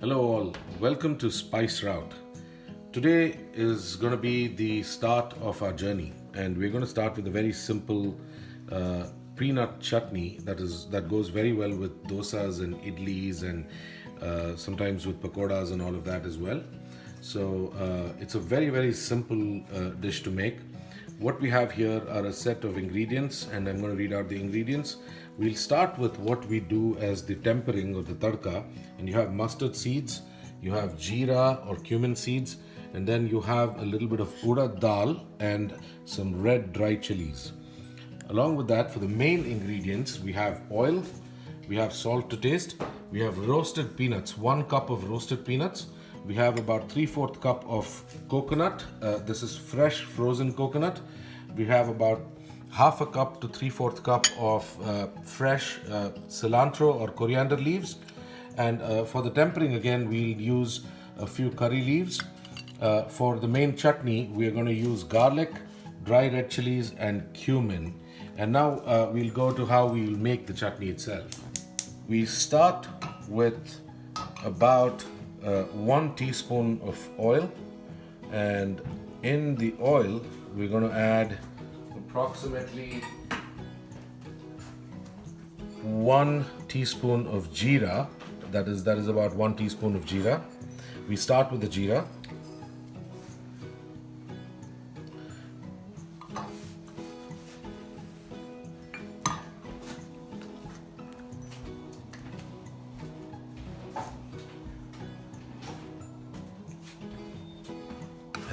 Hello all, welcome to Spice Route. Today is going to be the start of our journey, and we're going to start with a very simple peanut chutney that goes very well with dosas and idlis and sometimes with pakoras and all of that as well. So it's a very simple dish to make. What we have here are a set of ingredients, and I'm going to read out the ingredients. We'll start with what we do as the tempering or the tadka, and you have mustard seeds, you have jeera or cumin seeds, and then you have a little bit of urad dal and some red dry chilies. Along with that, for the main ingredients, we have oil, we have salt to taste, we have roasted peanuts, 1 cup of roasted peanuts. We have about 3/4 cup of coconut. This is fresh frozen coconut. We have about 1/2 cup to 3/4 cup of fresh cilantro or coriander leaves. And for the tempering, again, we'll use a few curry leaves. For the main chutney, we are going to use garlic, dry red chilies, and cumin. And now we'll go to how we'll make the chutney itself. We start with about 1 teaspoon of oil, and in the oil we're going to add approximately 1 teaspoon of jeera. That is about 1 teaspoon of jeera. We start with the jeera.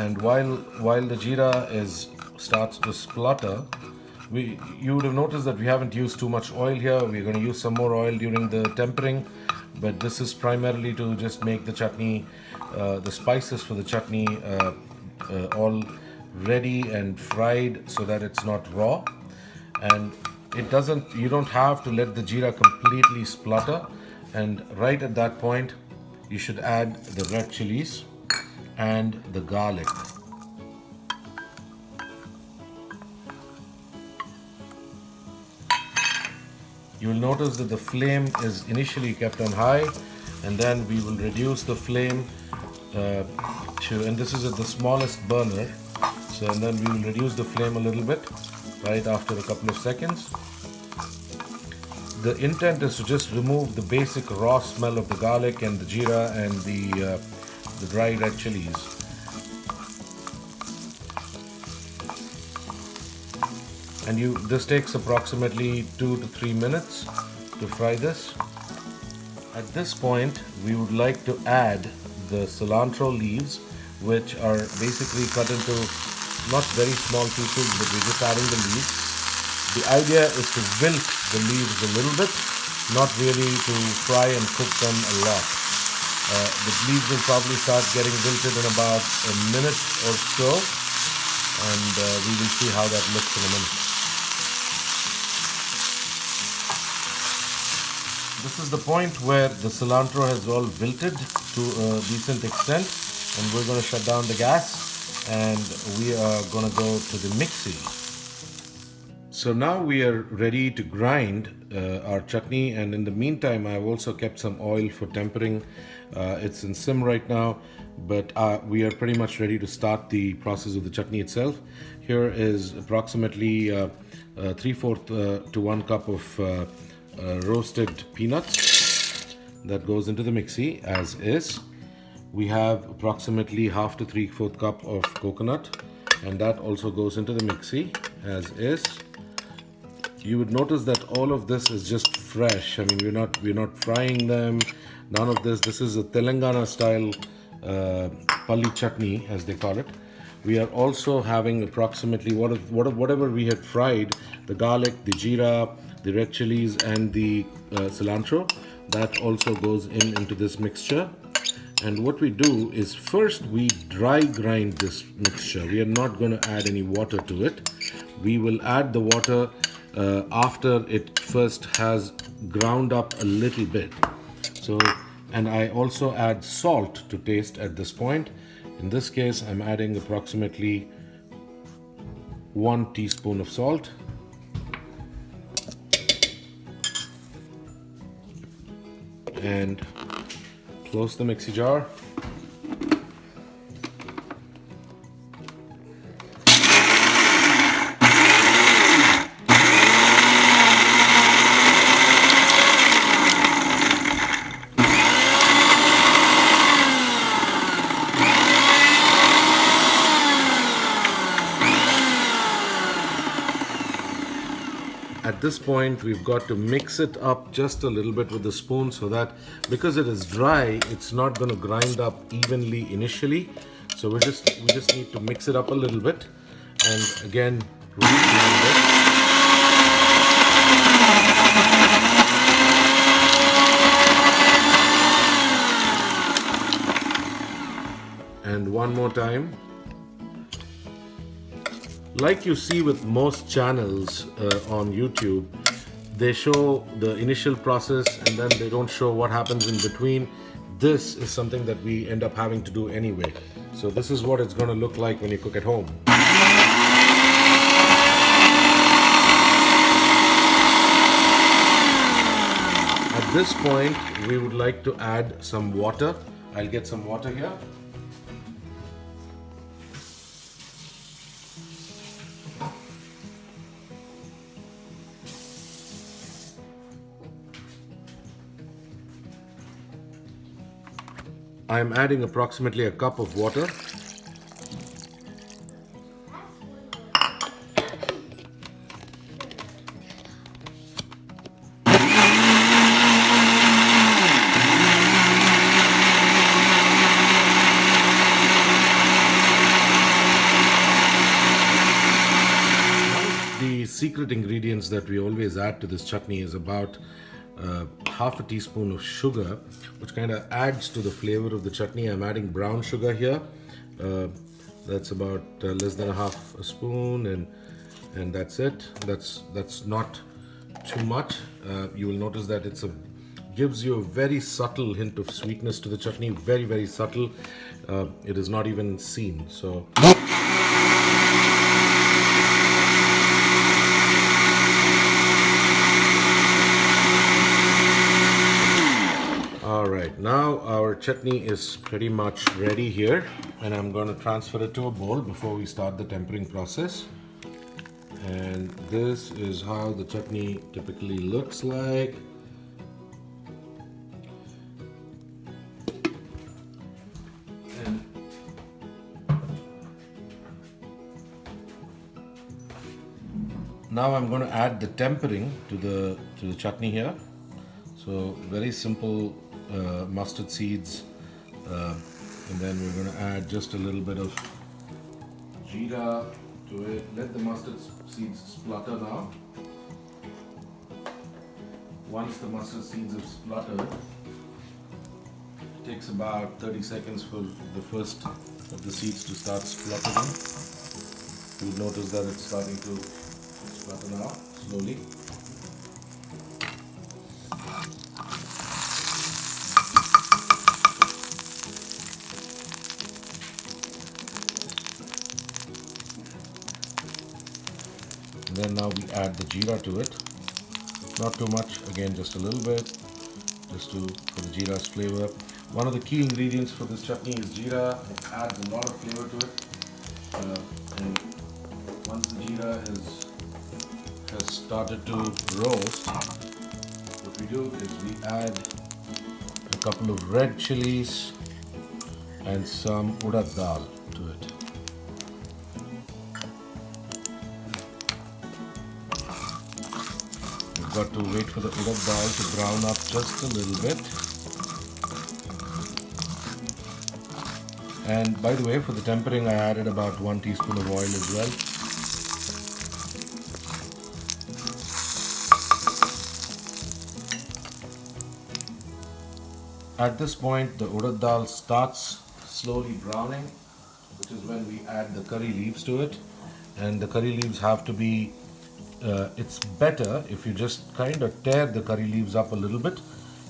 And while the jeera starts to splutter, you would have noticed that we haven't used too much oil here. We're going to use some more oil during the tempering, but this is primarily to just make the chutney, the spices for the chutney all ready and fried so that it's not raw. And you don't have to let the jeera completely splutter. And right at that point, you should add the red chilies and the garlic. You will notice that the flame is initially kept on high, and then we will reduce the flame and this is at the smallest burner. And then we will reduce the flame a little bit right after a couple of seconds. The intent is to just remove the basic raw smell of the garlic and the jeera and the dry red chilies. And this takes approximately 2 to 3 minutes to fry this. At this point, we would like to add the cilantro leaves, which are basically cut into not very small pieces, but we're just adding the leaves. The idea is to wilt the leaves a little bit, not really to fry and cook them a lot. The leaves will probably start getting wilted in about a minute or so, and we will see how that looks in a minute. This is the point where the cilantro has all wilted to a decent extent, and we're going to shut down the gas and we are going to go to the mixie. So now we are ready to grind our chutney, and in the meantime I've also kept some oil for tempering. It's in sim right now, but we are pretty much ready to start the process of the chutney itself. Here is approximately 3/4 to 1 cup of roasted peanuts that goes into the mixie as is. We have approximately 1/2 to 3/4 cup of coconut, and that also goes into the mixie as is. You would notice that all of this is just fresh. I mean, we're not frying them. None of this. This is a Telangana style Palli chutney, as they call it. We are also having approximately whatever we had fried, the garlic, the jeera, the red chilies, and the cilantro. That also goes into this mixture. And what we do is first we dry grind this mixture. We are not going to add any water to it. We will add the water after it first has ground up a little bit. And I also add salt to taste at this point. In this case, I'm adding approximately 1 teaspoon of salt. And Close the mixie jar. At this point, we've got to mix it up just a little bit with the spoon so that because it is dry, it's not going to grind up evenly initially. So we just need to mix it up a little bit and again re-grind it. And one more time. Like you see with most channels on YouTube, they show the initial process and then they don't show what happens in between. This is something that we end up having to do anyway. So this is what it's going to look like when you cook at home. At this point, we would like to add some water. I'll get some water here. I'm adding approximately a cup of water. The secret ingredients that we always add to this chutney is about half a teaspoon of sugar, which kind of adds to the flavor of the chutney. I'm adding brown sugar here. That's about less than a half a spoon, and that's it. That's not too much. You will notice that gives you a very subtle hint of sweetness to the chutney. Very, very subtle. It is not even seen. So. Alright, now our chutney is pretty much ready here, and I'm going to transfer it to a bowl before we start the tempering process. And this is how the chutney typically looks like. And now I'm going to add the tempering to the chutney here. So very simple. Mustard seeds, and then we're going to add just a little bit of jeera to it. Let the mustard seeds splutter now. Once the mustard seeds have spluttered, it takes about 30 seconds for the first of the seeds to start spluttering. You'll notice that it's starting to splutter now, slowly. Then now we add the jeera to it. Not too much, again just a little bit, just for the jeera's flavor. One of the key ingredients for this chutney is jeera. It adds a lot of flavor to it. And once the jeera has started to roast, what we do is we add a couple of red chilies and some urad dal to it. Got to wait for the urad dal to brown up just a little bit. And by the way, for the tempering, I added about 1 teaspoon of oil as well. At this point, the urad dal starts slowly browning, which is when we add the curry leaves to it. And the curry leaves have to be it's better if you just kind of tear the curry leaves up a little bit.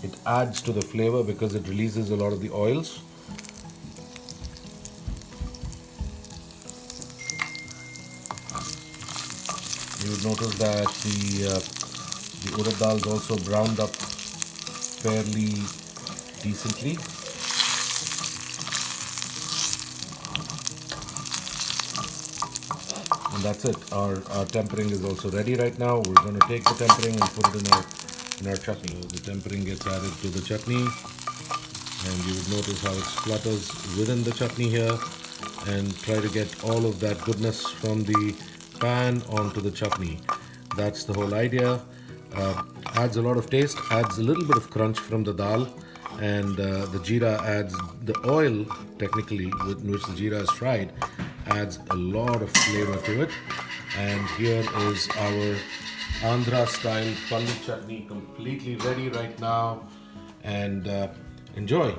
It adds to the flavor because it releases a lot of the oils. You would notice that the urad dal is also browned up fairly decently. And that's it. Our tempering is also ready right now. We're going to take the tempering and put it in our chutney. The tempering gets added to the chutney, and you would notice how it splutters within the chutney here, and try to get all of that goodness from the pan onto the chutney. That's the whole idea. Adds a lot of taste, adds a little bit of crunch from the dal, and the jeera adds the oil, technically, with which the jeera is fried, adds a lot of flavor to it. And here is our Andhra style Palli chutney, completely ready right now. And enjoy.